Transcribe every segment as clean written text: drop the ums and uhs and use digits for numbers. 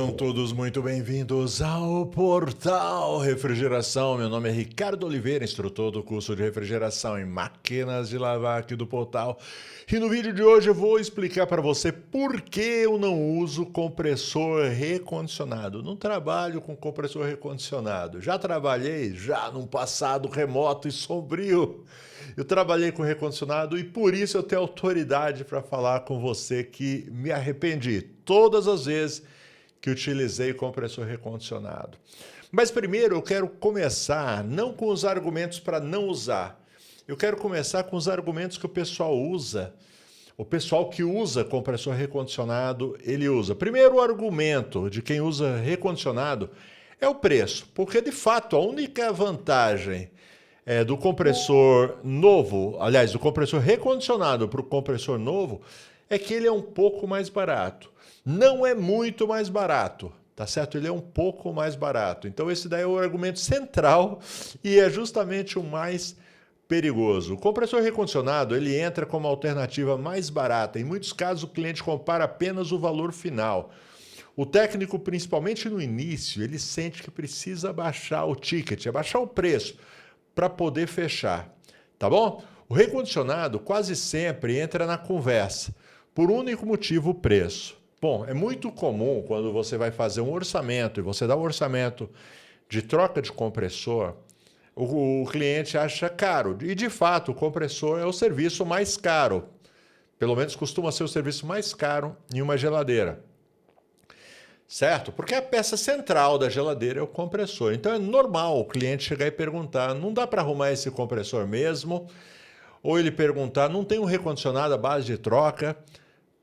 Sejam todos muito bem-vindos ao Portal Refrigeração. Meu nome é Ricardo Oliveira, instrutor do curso de refrigeração em máquinas de lavar aqui do Portal. E no vídeo de hoje eu vou explicar para você por que eu não uso compressor recondicionado. Não trabalho com compressor recondicionado. Já trabalhei, já num passado remoto e sombrio. Eu trabalhei com recondicionado e por isso eu tenho autoridade para falar com você que me arrependi todas as vezes que utilizei compressor recondicionado. Mas primeiro eu quero começar não com os argumentos para não usar. Eu quero começar com os argumentos que o pessoal usa. O pessoal que usa compressor recondicionado, ele usa. Primeiro, o argumento de quem usa recondicionado é o preço, porque de fato a única vantagem do compressor novo, aliás, do compressor recondicionado para o compressor novo, é que ele é um pouco mais barato. Não é muito mais barato, tá certo? Ele é um pouco mais barato. Então esse daí é o argumento central e é justamente o mais perigoso. O compressor recondicionado, ele entra como alternativa mais barata. Em muitos casos o cliente compara apenas o valor final. O técnico, principalmente no início, ele sente que precisa abaixar o ticket, abaixar o preço para poder fechar, tá bom? O recondicionado quase sempre entra na conversa, por um único motivo, o preço. Bom, é muito comum quando você vai fazer um orçamento e você dá um orçamento de troca de compressor, o cliente acha caro. E de fato, o compressor é o serviço mais caro. Pelo menos costuma ser o serviço mais caro em uma geladeira. Certo? Porque a peça central da geladeira é o compressor. Então é normal o cliente chegar e perguntar: não dá para arrumar esse compressor mesmo? Ou ele perguntar: não tem um recondicionado à base de troca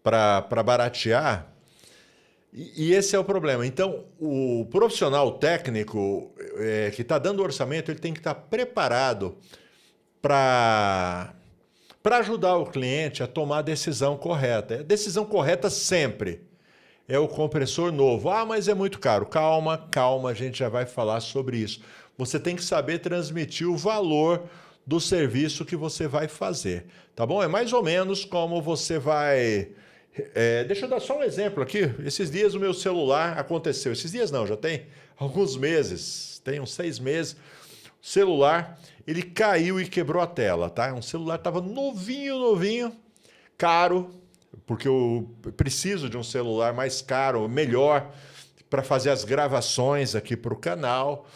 para baratear? E esse é o problema. Então, o profissional técnico que está dando orçamento, ele tem que estar preparado para ajudar o cliente a tomar a decisão correta. A decisão correta sempre é o compressor novo. Ah, mas é muito caro. Calma, calma, a gente já vai falar sobre isso. Você tem que saber transmitir o valor do serviço que você vai fazer, tá bom? É mais ou menos como você vai... deixa eu dar só um exemplo aqui. Esses dias o meu celular aconteceu. Esses dias não, já tem alguns meses, tem uns 6 meses. O celular, ele caiu e quebrou a tela, tá? Um celular estava novinho, novinho, caro, porque eu preciso de um celular mais caro, melhor, para fazer as gravações aqui para o canal.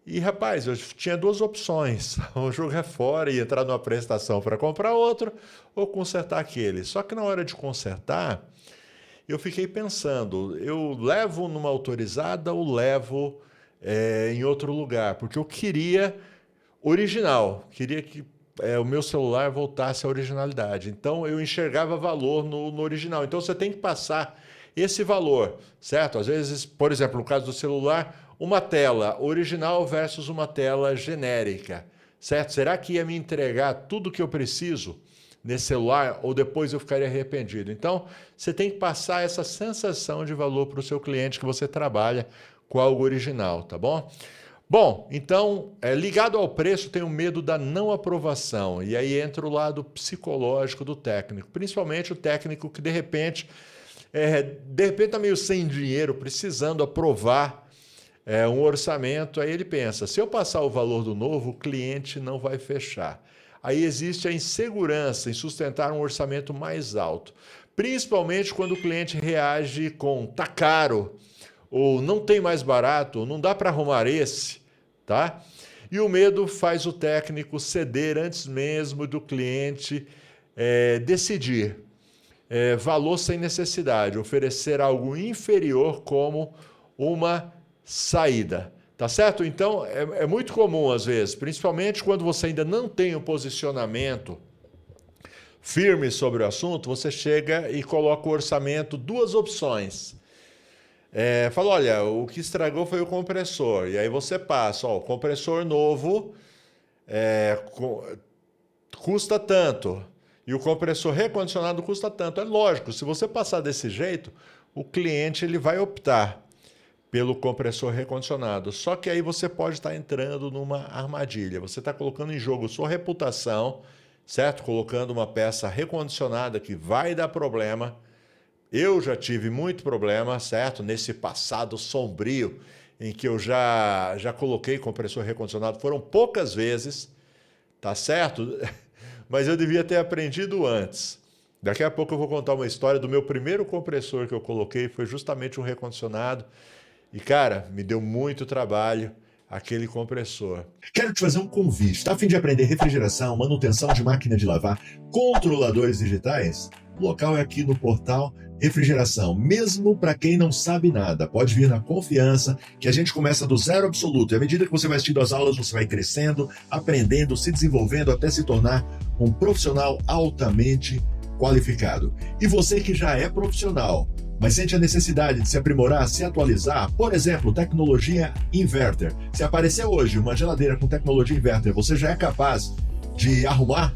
E, rapaz, eu tinha 2 opções, ou jogar fora e entrar numa prestação para comprar outro, ou consertar aquele. Só que na hora de consertar, eu fiquei pensando, eu levo numa autorizada ou levo em outro lugar? Porque eu queria original, queria que o meu celular voltasse à originalidade. Então eu enxergava valor no original. Então você tem que passar esse valor, certo? Às vezes, por exemplo, no caso do celular, uma tela original versus uma tela genérica, certo? Será que ia me entregar tudo que eu preciso nesse celular ou depois eu ficaria arrependido? Então você tem que passar essa sensação de valor para o seu cliente que você trabalha com algo original, tá bom? Bom, então, ligado ao preço, tem o medo da não aprovação. E aí entra o lado psicológico do técnico, principalmente o técnico que de repente está meio sem dinheiro, precisando aprovar um orçamento. Aí ele pensa: se eu passar o valor do novo, o cliente não vai fechar. Aí existe a insegurança em sustentar um orçamento mais alto, principalmente quando o cliente reage com "tá caro", ou "não tem mais barato", ou "não dá para arrumar esse", tá? E o medo faz o técnico ceder antes mesmo do cliente decidir. Valor sem necessidade, oferecer algo inferior como uma saída, tá certo? Então é muito comum às vezes, principalmente quando você ainda não tem um posicionamento firme sobre o assunto, você chega e coloca o orçamento, 2 opções. Fala: olha, o que estragou foi o compressor. E aí você passa: ó, o compressor novo custa tanto e o compressor recondicionado custa tanto. É lógico, se você passar desse jeito, o cliente ele vai optar pelo compressor recondicionado. Só que aí você pode estar entrando numa armadilha. Você está colocando em jogo sua reputação, certo? Colocando uma peça recondicionada que vai dar problema Eu já tive muito problema, certo? Nesse passado sombrio em que eu já coloquei compressor recondicionado. Foram poucas vezes, tá certo? Mas eu devia ter aprendido antes. Daqui a pouco eu vou contar uma história do meu primeiro compressor que eu coloquei, foi justamente um recondicionado. E, cara, me deu muito trabalho aquele compressor. Quero te fazer um convite. Está a fim de aprender refrigeração, manutenção de máquina de lavar, controladores digitais? O local é aqui no portal Refrigeração. Mesmo para quem não sabe nada, pode vir na confiança que a gente começa do zero absoluto. E à medida que você vai assistindo as aulas, você vai crescendo, aprendendo, se desenvolvendo até se tornar um profissional altamente qualificado. E você que já é profissional, mas sente a necessidade de se aprimorar, se atualizar, por exemplo, tecnologia inverter. Se aparecer hoje uma geladeira com tecnologia inverter, você já é capaz de arrumar?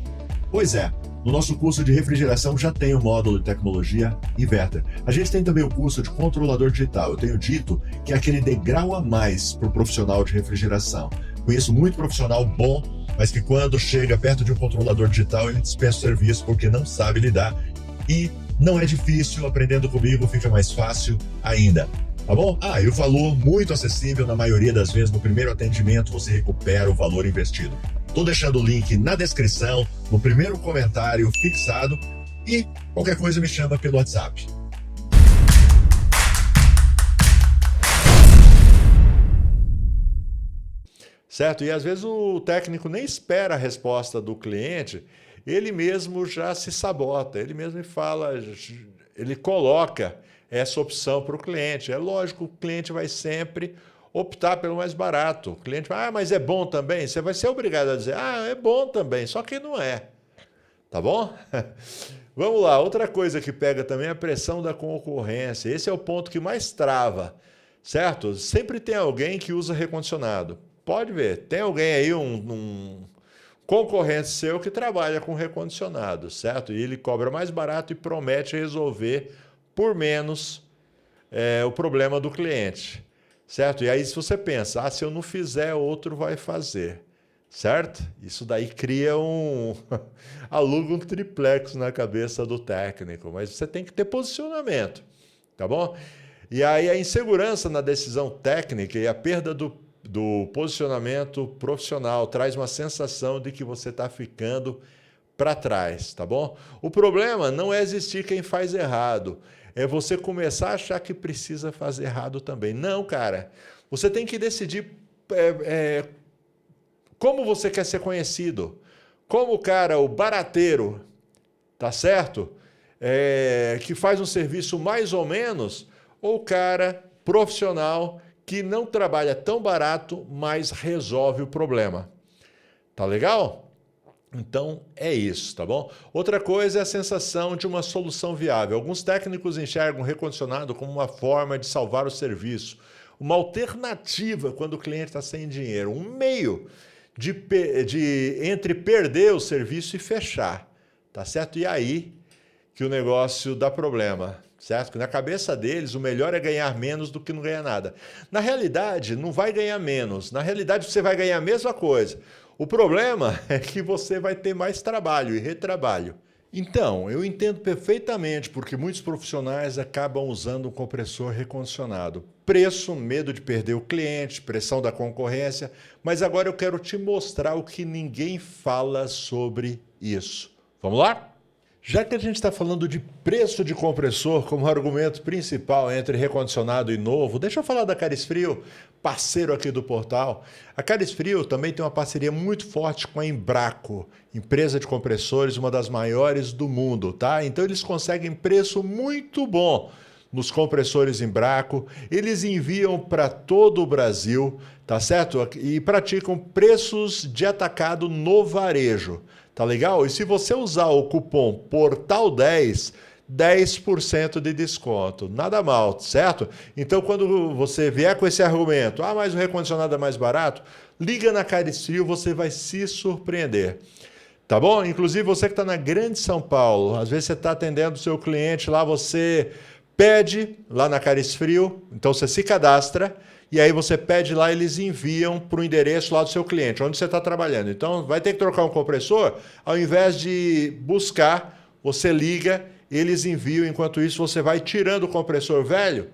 Pois é, no nosso curso de refrigeração já tem o módulo de tecnologia inverter. A gente tem também o curso de controlador digital. Eu tenho dito que é aquele degrau a mais para o profissional de refrigeração. Conheço muito profissional bom, mas que quando chega perto de um controlador digital, ele dispensa o serviço porque não sabe lidar. E não é difícil, aprendendo comigo fica mais fácil ainda, tá bom? E o valor muito acessível, na maioria das vezes no primeiro atendimento você recupera o valor investido. Estou deixando o link na descrição, no primeiro comentário fixado e qualquer coisa me chama pelo WhatsApp. Certo? E às vezes o técnico nem espera a resposta do cliente, ele mesmo já se sabota, ele mesmo fala, ele coloca essa opção para o cliente. É lógico, o cliente vai sempre optar pelo mais barato. O cliente vai, mas é bom também? Você vai ser obrigado a dizer, é bom também, só que não é. Tá bom? Vamos lá, outra coisa que pega também é a pressão da concorrência. Esse é o ponto que mais trava, certo? Sempre tem alguém que usa recondicionado. Pode ver, tem alguém aí, um concorrente seu que trabalha com recondicionado, certo? E ele cobra mais barato e promete resolver por menos o problema do cliente, certo? E aí se você pensa, se eu não fizer, outro vai fazer, certo? Isso daí cria aluga um triplex na cabeça do técnico, mas você tem que ter posicionamento, tá bom? E aí a insegurança na decisão técnica e a perda do posicionamento profissional traz uma sensação de que você está ficando para trás, tá bom? O problema não é existir quem faz errado, é você começar a achar que precisa fazer errado também. Não, cara, você tem que decidir como você quer ser conhecido. Como o cara, o barateiro, tá certo? Que faz um serviço mais ou menos, ou o cara profissional que não trabalha tão barato, mas resolve o problema. Tá legal? Então é isso, tá bom? Outra coisa é a sensação de uma solução viável. Alguns técnicos enxergam o recondicionado como uma forma de salvar o serviço, uma alternativa quando o cliente está sem dinheiro, um meio entre perder o serviço e fechar, tá certo? E aí que o negócio dá problema, certo? Que na cabeça deles o melhor é ganhar menos do que não ganhar nada. Na realidade, não vai ganhar menos. Na realidade, você vai ganhar a mesma coisa. O problema é que você vai ter mais trabalho e retrabalho. Então, eu entendo perfeitamente porque muitos profissionais acabam usando um compressor recondicionado. Preço, medo de perder o cliente, pressão da concorrência, mas agora eu quero te mostrar o que ninguém fala sobre isso. Vamos lá? Já que a gente está falando de preço de compressor como argumento principal entre recondicionado e novo, deixa eu falar da Carisfrio, parceiro aqui do portal. A Carisfrio também tem uma parceria muito forte com a Embraco, empresa de compressores, uma das maiores do mundo, tá? Então eles conseguem preço muito bom nos compressores Embraco, eles enviam para todo o Brasil, tá certo? E praticam preços de atacado no varejo. Tá legal? E se você usar o cupom PORTAL10, 10% de desconto. Nada mal, certo? Então, quando você vier com esse argumento, mas o recondicionado é mais barato, liga na Carisfrio, você vai se surpreender. Tá bom? Inclusive, você que está na Grande São Paulo, às vezes você está atendendo o seu cliente lá, você pede lá na Carisfrio, então você se cadastra, e aí você pede lá, eles enviam para o endereço lá do seu cliente, onde você está trabalhando. Então, vai ter que trocar um compressor, ao invés de buscar, você liga, eles enviam, enquanto isso você vai tirando o compressor velho,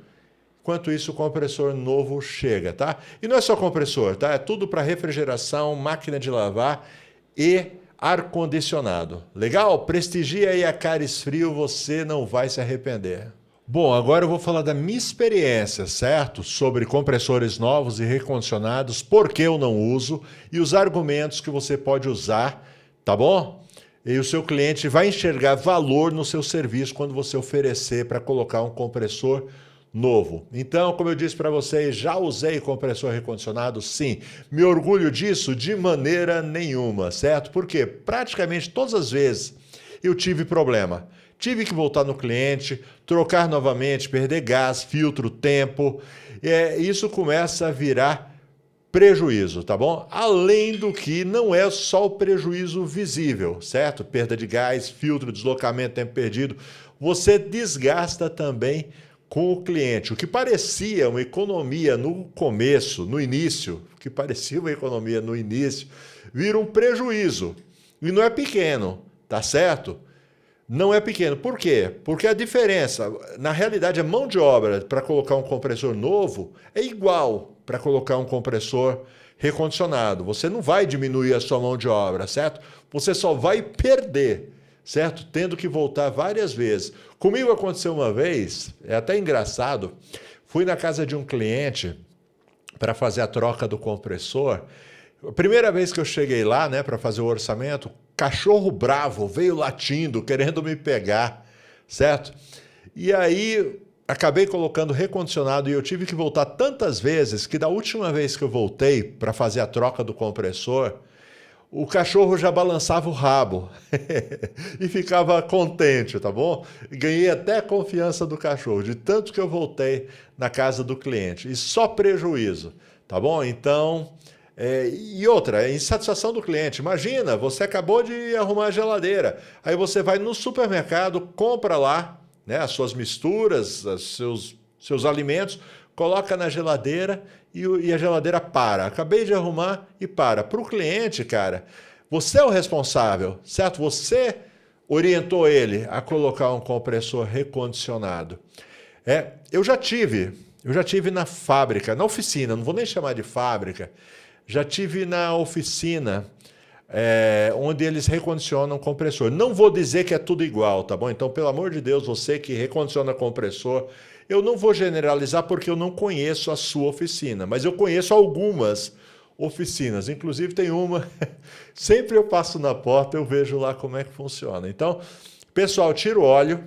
enquanto isso o compressor novo chega, tá? E não é só compressor, tá? É tudo para refrigeração, máquina de lavar e ar-condicionado. Legal? Prestigia aí a Cares Frio, você não vai se arrepender. Bom, agora eu vou falar da minha experiência, certo? Sobre compressores novos e recondicionados, por que eu não uso e os argumentos que você pode usar, tá bom? E o seu cliente vai enxergar valor no seu serviço quando você oferecer para colocar um compressor novo. Então, como eu disse para vocês, já usei compressor recondicionado? Sim. Me orgulho disso? De maneira nenhuma, certo? Porque praticamente todas as vezes eu tive problema. Tive que voltar no cliente, trocar novamente, perder gás, filtro, tempo. Isso começa a virar prejuízo, tá bom? Além do que não é só o prejuízo visível, certo? Perda de gás, filtro, deslocamento, tempo perdido. Você desgasta também com o cliente. O que parecia uma economia no começo, no início, vira um prejuízo. E não é pequeno, tá certo? Não é pequeno. Por quê? Porque a diferença, na realidade, a mão de obra para colocar um compressor novo é igual para colocar um compressor recondicionado. Você não vai diminuir a sua mão de obra, certo? Você só vai perder, certo? Tendo que voltar várias vezes. Comigo aconteceu uma vez, é até engraçado, fui na casa de um cliente para fazer a troca do compressor. A primeira vez que eu cheguei lá, né, para fazer o orçamento, cachorro bravo veio latindo, querendo me pegar, certo? E aí acabei colocando recondicionado e eu tive que voltar tantas vezes que da última vez que eu voltei para fazer a troca do compressor, o cachorro já balançava o rabo e ficava contente, tá bom? Ganhei até a confiança do cachorro, de tanto que eu voltei na casa do cliente. E só prejuízo, tá bom? Então, e outra, insatisfação do cliente. Imagina, você acabou de arrumar a geladeira, aí você vai no supermercado, compra lá, né, as suas misturas, seus alimentos, coloca na geladeira e a geladeira para. Acabei de arrumar e para. Para o cliente, cara, você é o responsável, certo? Você orientou ele a colocar um compressor recondicionado. Eu já tive na fábrica, na oficina, não vou nem chamar de fábrica, já tive na oficina onde eles recondicionam compressor. Não vou dizer que é tudo igual, tá bom? Então, pelo amor de Deus, você que recondiciona compressor, eu não vou generalizar porque eu não conheço a sua oficina, mas eu conheço algumas oficinas. Inclusive tem uma, sempre eu passo na porta, eu vejo lá como é que funciona. Então, pessoal, tira o óleo,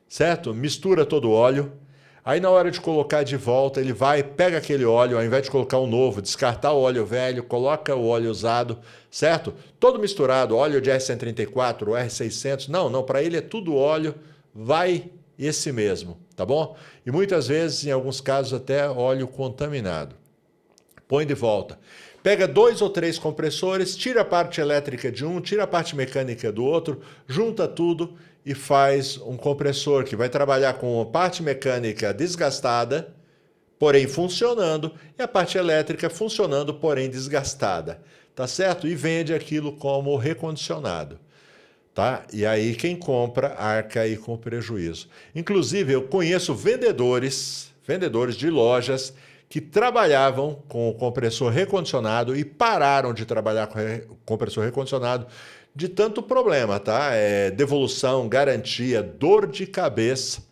certo? Mistura todo o óleo. Aí na hora de colocar de volta, ele vai, pega aquele óleo, ao invés de colocar um novo, descartar o óleo velho, coloca o óleo usado, certo? Todo misturado, óleo de R134, R600, não, para ele é tudo óleo, vai esse mesmo, tá bom? E muitas vezes, em alguns casos, até óleo contaminado. Põe de volta. Pega 2 ou 3 compressores, tira a parte elétrica de um, tira a parte mecânica do outro, junta tudo e faz um compressor que vai trabalhar com a parte mecânica desgastada, porém funcionando, e a parte elétrica funcionando, porém desgastada. Tá certo? E vende aquilo como recondicionado. Tá? E aí quem compra arca aí com prejuízo. Inclusive, eu conheço vendedores de lojas que trabalhavam com o compressor recondicionado e pararam de trabalhar com compressor recondicionado de tanto problema, tá? Devolução, garantia, dor de cabeça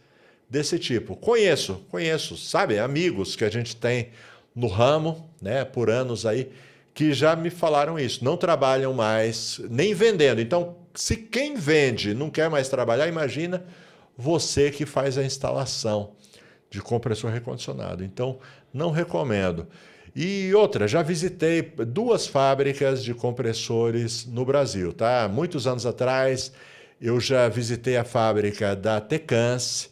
desse tipo. Conheço, sabe? Amigos que a gente tem no ramo, né, por anos aí, que já me falaram isso. Não trabalham mais nem vendendo. Então, se quem vende não quer mais trabalhar, imagina você que faz a instalação de compressor recondicionado. Então, não recomendo. E outra, já visitei 2 fábricas de compressores no Brasil, tá? Muitos anos atrás, eu já visitei a fábrica da Tecans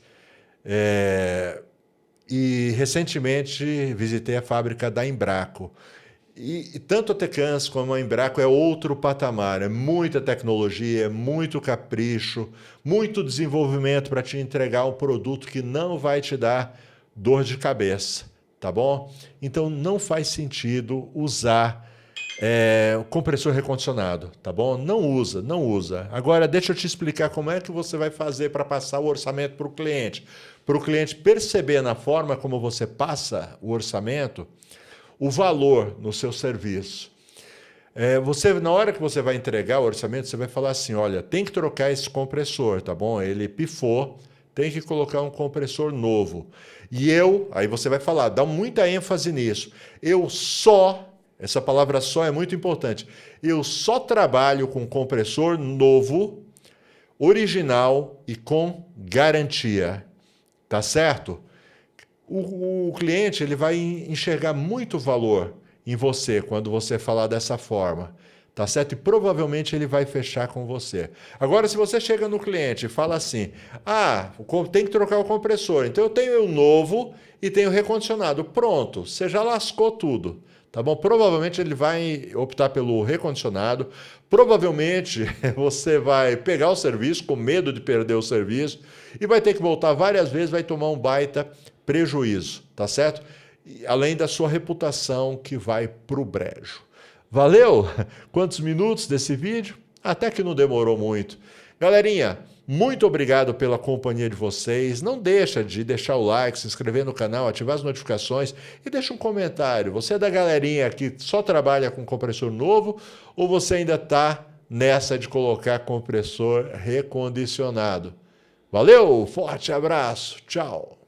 e recentemente visitei a fábrica da Embraco. E tanto a Tecans como a Embraco é outro patamar, é muita tecnologia, é muito capricho, muito desenvolvimento para te entregar um produto que não vai te dar dor de cabeça, tá bom? Então não faz sentido usar O compressor recondicionado, tá bom? Não usa, não usa. Agora, deixa eu te explicar como é que você vai fazer para passar o orçamento para o cliente perceber na forma como você passa o orçamento, o valor no seu serviço. Na hora que você vai entregar o orçamento, você vai falar assim, olha, tem que trocar esse compressor, tá bom? Ele pifou, tem que colocar um compressor novo. Aí você vai falar, dá muita ênfase nisso. Essa palavra só é muito importante. Eu só trabalho com compressor novo, original e com garantia. Tá certo? O cliente ele vai enxergar muito valor em você quando você falar dessa forma. Tá certo? E provavelmente ele vai fechar com você. Agora, se você chega no cliente e fala assim, tem que trocar o compressor. Então eu tenho o novo e tenho o recondicionado. Pronto, você já lascou tudo. Tá bom? Provavelmente ele vai optar pelo recondicionado. Provavelmente você vai pegar o serviço com medo de perder o serviço e vai ter que voltar várias vezes, vai tomar um baita prejuízo, tá certo? Além da sua reputação que vai pro brejo. Valeu? Quantos minutos desse vídeo? Até que não demorou muito. Galerinha, muito obrigado pela companhia de vocês. Não deixa de deixar o like, se inscrever no canal, ativar as notificações e deixa um comentário. Você é da galerinha que só trabalha com compressor novo ou você ainda está nessa de colocar compressor recondicionado? Valeu, forte abraço, tchau!